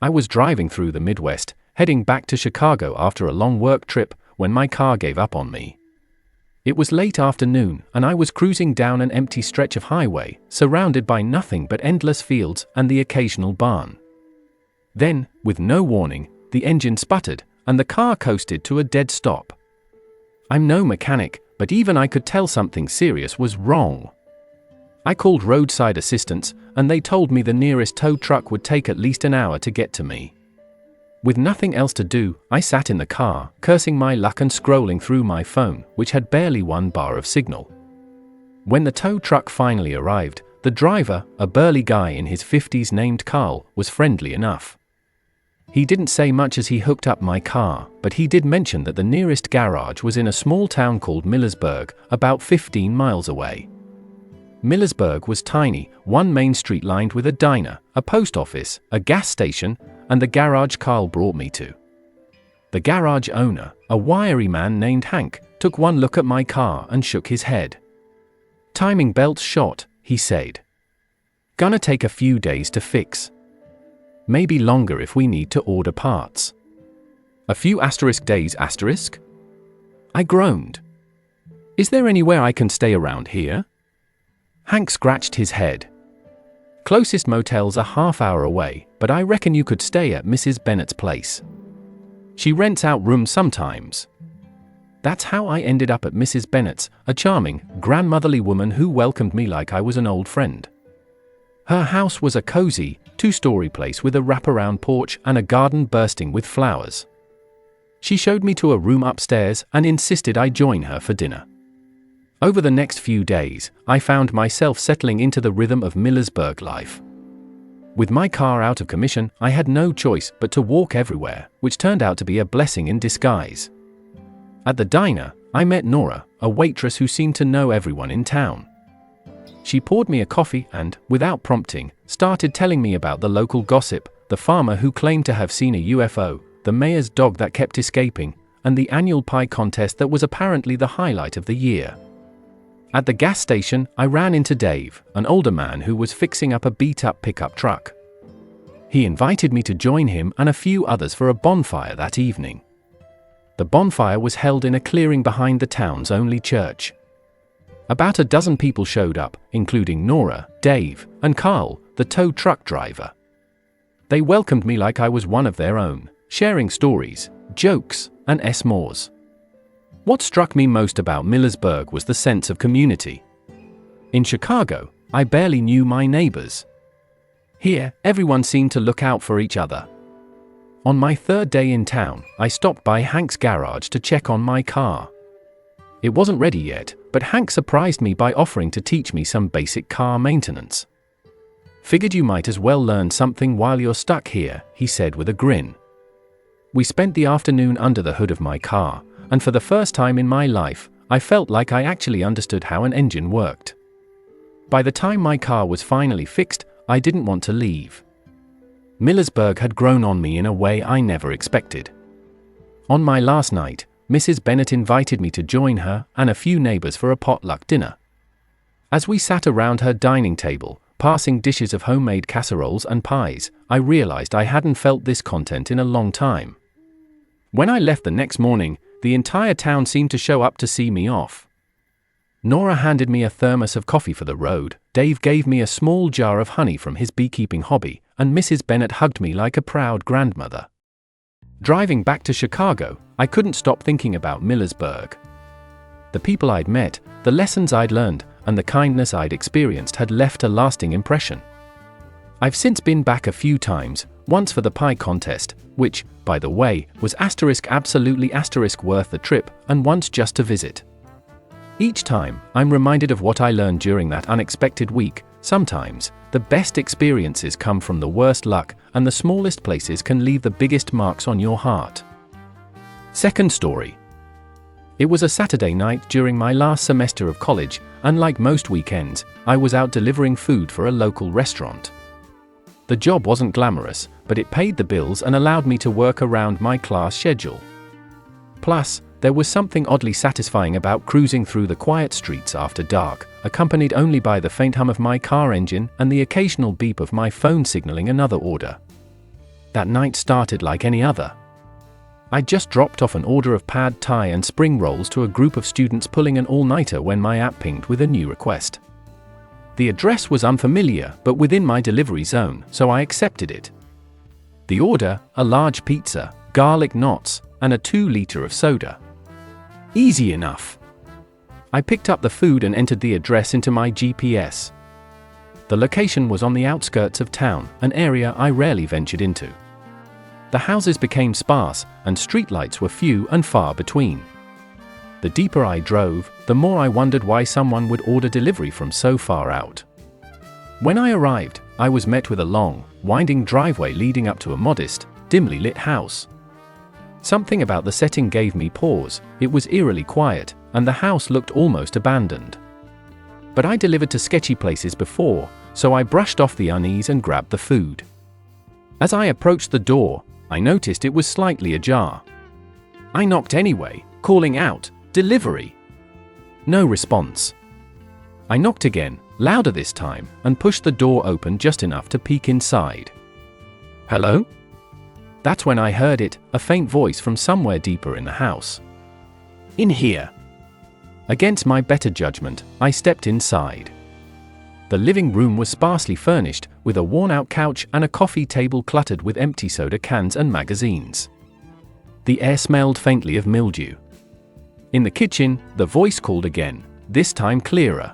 I was driving through the Midwest, heading back to Chicago after a long work trip, when my car gave up on me. It was late afternoon, and I was cruising down an empty stretch of highway, surrounded by nothing but endless fields and the occasional barn. Then, with no warning, the engine sputtered, and the car coasted to a dead stop. I'm no mechanic, but even I could tell something serious was wrong. I called roadside assistance, and they told me the nearest tow truck would take at least an hour to get to me. With nothing else to do, I sat in the car, cursing my luck and scrolling through my phone, which had barely one bar of signal. When the tow truck finally arrived, the driver, a burly guy in his 50s named Carl, was friendly enough. He didn't say much as he hooked up my car, but he did mention that the nearest garage was in a small town called Millersburg, about 15 miles away. Millersburg was tiny, one main street lined with a diner, a post office, a gas station, and the garage Carl brought me to. The garage owner, a wiry man named Hank, took one look at my car and shook his head. "Timing belt's shot," he said. "Gonna take a few days to fix. Maybe longer if we need to order parts." "A few days asterisk?" I groaned. "Is there anywhere I can stay around here?" Hank scratched his head. "Closest motel's a half-hour away, but I reckon you could stay at Mrs. Bennett's place. She rents out rooms sometimes." That's how I ended up at Mrs. Bennett's, a charming, grandmotherly woman who welcomed me like I was an old friend. Her house was a cozy, two-story place with a wraparound porch and a garden bursting with flowers. She showed me to a room upstairs and insisted I join her for dinner. Over the next few days, I found myself settling into the rhythm of Millersburg life. With my car out of commission, I had no choice but to walk everywhere, which turned out to be a blessing in disguise. At the diner, I met Nora, a waitress who seemed to know everyone in town. She poured me a coffee and, without prompting, started telling me about the local gossip, the farmer who claimed to have seen a UFO, the mayor's dog that kept escaping, and the annual pie contest that was apparently the highlight of the year. At the gas station, I ran into Dave, an older man who was fixing up a beat-up pickup truck. He invited me to join him and a few others for a bonfire that evening. The bonfire was held in a clearing behind the town's only church. About a dozen people showed up, including Nora, Dave, and Carl, the tow truck driver. They welcomed me like I was one of their own, sharing stories, jokes, and s'mores. What struck me most about Millersburg was the sense of community. In Chicago, I barely knew my neighbors. Here, everyone seemed to look out for each other. On my third day in town, I stopped by Hank's garage to check on my car. It wasn't ready yet, but Hank surprised me by offering to teach me some basic car maintenance. "Figured you might as well learn something while you're stuck here," he said with a grin. We spent the afternoon under the hood of my car, and for the first time in my life, I felt like I actually understood how an engine worked. By the time my car was finally fixed, I didn't want to leave. Millersburg had grown on me in a way I never expected. On my last night, Mrs. Bennett invited me to join her and a few neighbors for a potluck dinner. As we sat around her dining table, passing dishes of homemade casseroles and pies, I realized I hadn't felt this content in a long time. When I left the next morning, the entire town seemed to show up to see me off. Nora handed me a thermos of coffee for the road, Dave gave me a small jar of honey from his beekeeping hobby, and Mrs. Bennett hugged me like a proud grandmother. Driving back to Chicago, I couldn't stop thinking about Millersburg. The people I'd met, the lessons I'd learned, and the kindness I'd experienced had left a lasting impression. I've since been back a few times, once for the pie contest, which, by the way, was absolutely worth the trip, and once just to visit. Each time, I'm reminded of what I learned during that unexpected week. Sometimes, the best experiences come from the worst luck, and the smallest places can leave the biggest marks on your heart. Second story. It was a Saturday night during my last semester of college, and like most weekends, I was out delivering food for a local restaurant. The job wasn't glamorous, but it paid the bills and allowed me to work around my class schedule. Plus, there was something oddly satisfying about cruising through the quiet streets after dark, accompanied only by the faint hum of my car engine and the occasional beep of my phone signaling another order. That night started like any other. I just dropped off an order of pad thai and spring rolls to a group of students pulling an all-nighter when my app pinged with a new request. The address was unfamiliar but within my delivery zone, so I accepted it. The order, a large pizza, garlic knots, and a 2-liter of soda. Easy enough. I picked up the food and entered the address into my GPS. The location was on the outskirts of town, an area I rarely ventured into. The houses became sparse, and streetlights were few and far between. The deeper I drove, the more I wondered why someone would order delivery from so far out. When I arrived, I was met with a long, winding driveway leading up to a modest, dimly lit house. Something about the setting gave me pause. It was eerily quiet, and the house looked almost abandoned. But I delivered to sketchy places before, so I brushed off the unease and grabbed the food. As I approached the door, I noticed it was slightly ajar. I knocked anyway, calling out, "Delivery!" No response. I knocked again, louder this time, and pushed the door open just enough to peek inside. "Hello?" That's when I heard it, a faint voice from somewhere deeper in the house. "In here." Against my better judgment, I stepped inside. The living room was sparsely furnished, with a worn-out couch and a coffee table cluttered with empty soda cans and magazines. The air smelled faintly of mildew. In the kitchen, the voice called again, this time clearer.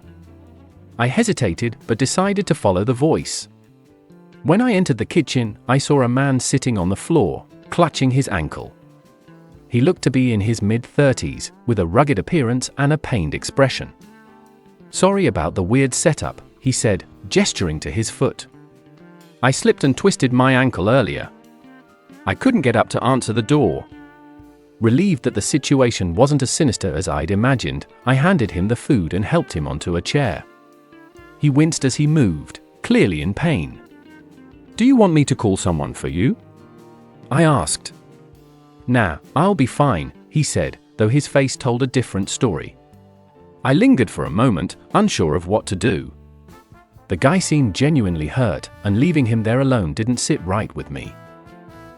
I hesitated, but decided to follow the voice. When I entered the kitchen, I saw a man sitting on the floor, clutching his ankle. He looked to be in his mid-30s, with a rugged appearance and a pained expression. "Sorry about the weird setup," he said, gesturing to his foot. "I slipped and twisted my ankle earlier. I couldn't get up to answer the door." Relieved that the situation wasn't as sinister as I'd imagined, I handed him the food and helped him onto a chair. He winced as he moved, clearly in pain. "Do you want me to call someone for you?" I asked. "Nah, I'll be fine," he said, though his face told a different story. I lingered for a moment, unsure of what to do. The guy seemed genuinely hurt, and leaving him there alone didn't sit right with me.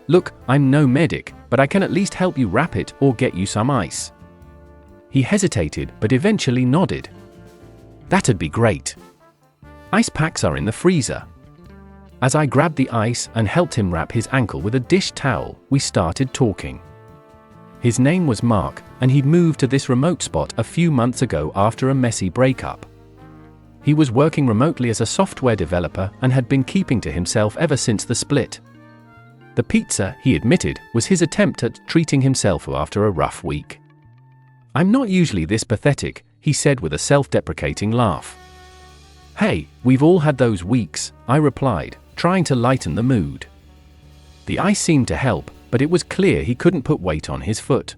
"Look, I'm no medic, but I can at least help you wrap it or get you some ice." He hesitated, but eventually nodded. "That'd be great. Ice packs are in the freezer." As I grabbed the ice and helped him wrap his ankle with a dish towel, we started talking. His name was Mark, and he'd moved to this remote spot a few months ago after a messy breakup. He was working remotely as a software developer and had been keeping to himself ever since the split. The pizza, he admitted, was his attempt at treating himself after a rough week. "I'm not usually this pathetic," he said with a self-deprecating laugh. "Hey, we've all had those weeks," I replied, trying to lighten the mood. The ice seemed to help, but it was clear he couldn't put weight on his foot.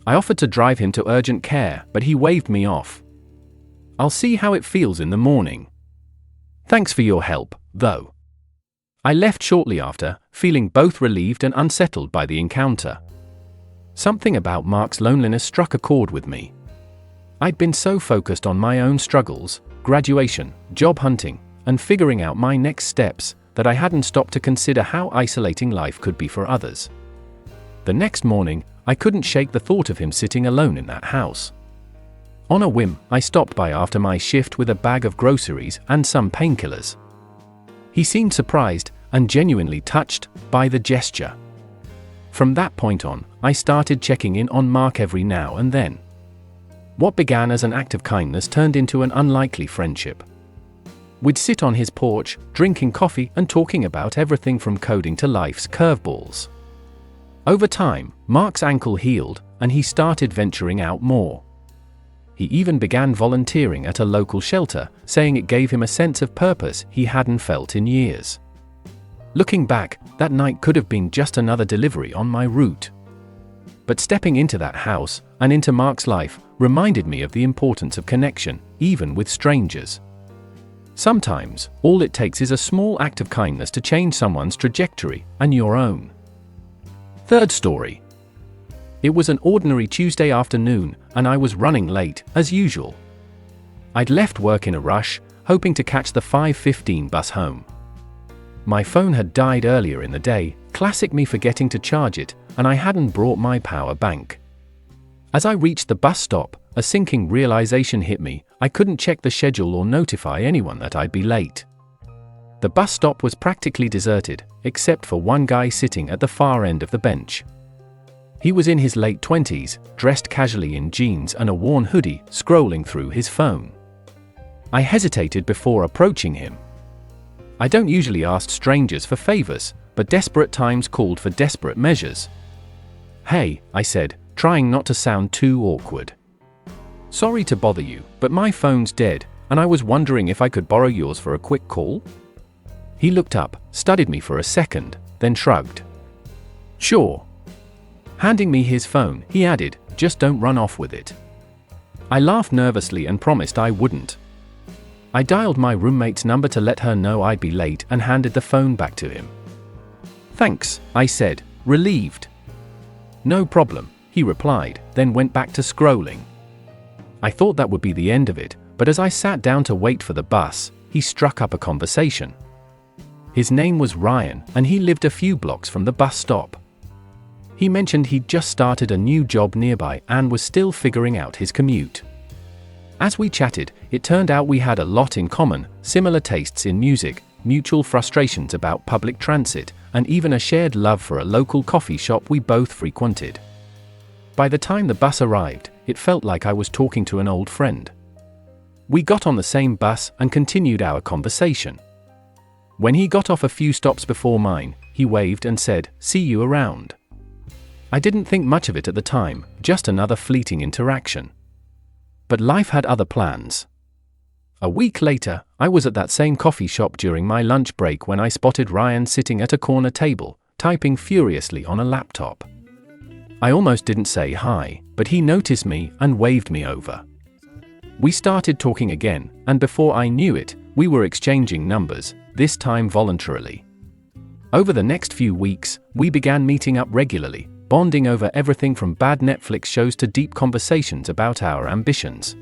I offered to drive him to urgent care, but he waved me off. "I'll see how it feels in the morning. Thanks for your help, though." I left shortly after, feeling both relieved and unsettled by the encounter. Something about Mark's loneliness struck a chord with me. I'd been so focused on my own struggles, graduation, job hunting, and figuring out my next steps, that I hadn't stopped to consider how isolating life could be for others. The next morning, I couldn't shake the thought of him sitting alone in that house. On a whim, I stopped by after my shift with a bag of groceries and some painkillers. He seemed surprised, and genuinely touched, by the gesture. From that point on, I started checking in on Mark every now and then. What began as an act of kindness turned into an unlikely friendship. We'd sit on his porch, drinking coffee and talking about everything from coding to life's curveballs. Over time, Mark's ankle healed, and he started venturing out more. He even began volunteering at a local shelter, saying it gave him a sense of purpose he hadn't felt in years. Looking back, that night could have been just another delivery on my route. But stepping into that house, and into Mark's life, reminded me of the importance of connection, even with strangers. Sometimes, all it takes is a small act of kindness to change someone's trajectory, and your own. Third story. It was an ordinary Tuesday afternoon, and I was running late, as usual. I'd left work in a rush, hoping to catch the 5:15 bus home. My phone had died earlier in the day, classic me forgetting to charge it, and I hadn't brought my power bank. As I reached the bus stop, a sinking realization hit me: I couldn't check the schedule or notify anyone that I'd be late. The bus stop was practically deserted, except for one guy sitting at the far end of the bench. He was in his late 20s, dressed casually in jeans and a worn hoodie, scrolling through his phone. I hesitated before approaching him. I don't usually ask strangers for favors, but desperate times called for desperate measures. "Hey," I said, trying not to sound too awkward. "Sorry to bother you, but my phone's dead, and I was wondering if I could borrow yours for a quick call?" He looked up, studied me for a second, then shrugged. "Sure." Handing me his phone, he added, "Just don't run off with it." I laughed nervously and promised I wouldn't. I dialed my roommate's number to let her know I'd be late and handed the phone back to him. "Thanks," I said, relieved. "No problem," he replied, then went back to scrolling. I thought that would be the end of it, but as I sat down to wait for the bus, he struck up a conversation. His name was Ryan, and he lived a few blocks from the bus stop. He mentioned he'd just started a new job nearby and was still figuring out his commute. As we chatted, it turned out we had a lot in common: similar tastes in music, mutual frustrations about public transit, and even a shared love for a local coffee shop we both frequented. By the time the bus arrived, it felt like I was talking to an old friend. We got on the same bus and continued our conversation. When he got off a few stops before mine, he waved and said, "See you around." I didn't think much of it at the time, just another fleeting interaction. But life had other plans. A week later, I was at that same coffee shop during my lunch break when I spotted Ryan sitting at a corner table, typing furiously on a laptop. I almost didn't say hi, but he noticed me and waved me over. We started talking again, and before I knew it, we were exchanging numbers, this time voluntarily. Over the next few weeks, we began meeting up regularly, bonding over everything from bad Netflix shows to deep conversations about our ambitions.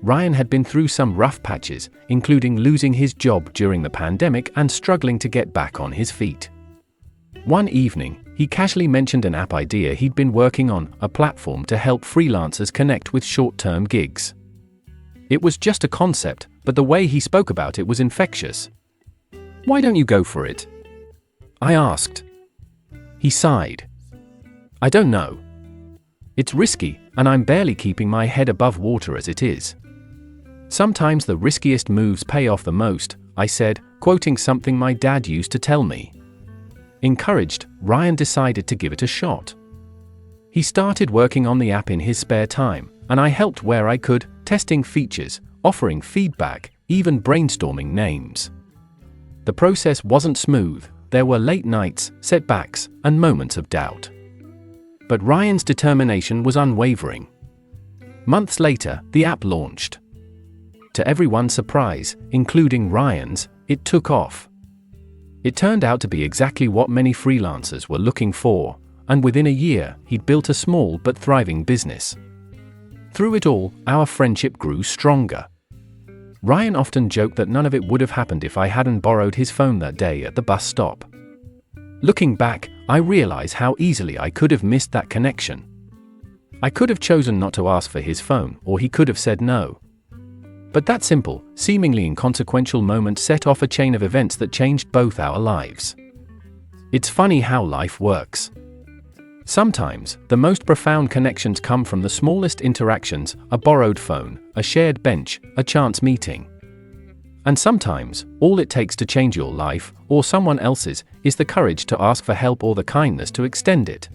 Ryan had been through some rough patches, including losing his job during the pandemic and struggling to get back on his feet. One evening, he casually mentioned an app idea he'd been working on, a platform to help freelancers connect with short-term gigs. It was just a concept, but the way he spoke about it was infectious. "Why don't you go for it?" I asked. He sighed. "I don't know. It's risky, and I'm barely keeping my head above water as it is." "Sometimes the riskiest moves pay off the most," I said, quoting something my dad used to tell me. Encouraged, Ryan decided to give it a shot. He started working on the app in his spare time, and I helped where I could, testing features, offering feedback, even brainstorming names. The process wasn't smooth. There were late nights, setbacks, and moments of doubt. But Ryan's determination was unwavering. Months later, the app launched. To everyone's surprise, including Ryan's, it took off. It turned out to be exactly what many freelancers were looking for, and within a year, he'd built a small but thriving business. Through it all, our friendship grew stronger. Ryan often joked that none of it would have happened if I hadn't borrowed his phone that day at the bus stop. Looking back, I realize how easily I could have missed that connection. I could have chosen not to ask for his phone, or he could have said no. But that simple, seemingly inconsequential moment set off a chain of events that changed both our lives. It's funny how life works. Sometimes, the most profound connections come from the smallest interactions: a borrowed phone, a shared bench, a chance meeting. And sometimes, all it takes to change your life, or someone else's, is the courage to ask for help or the kindness to extend it.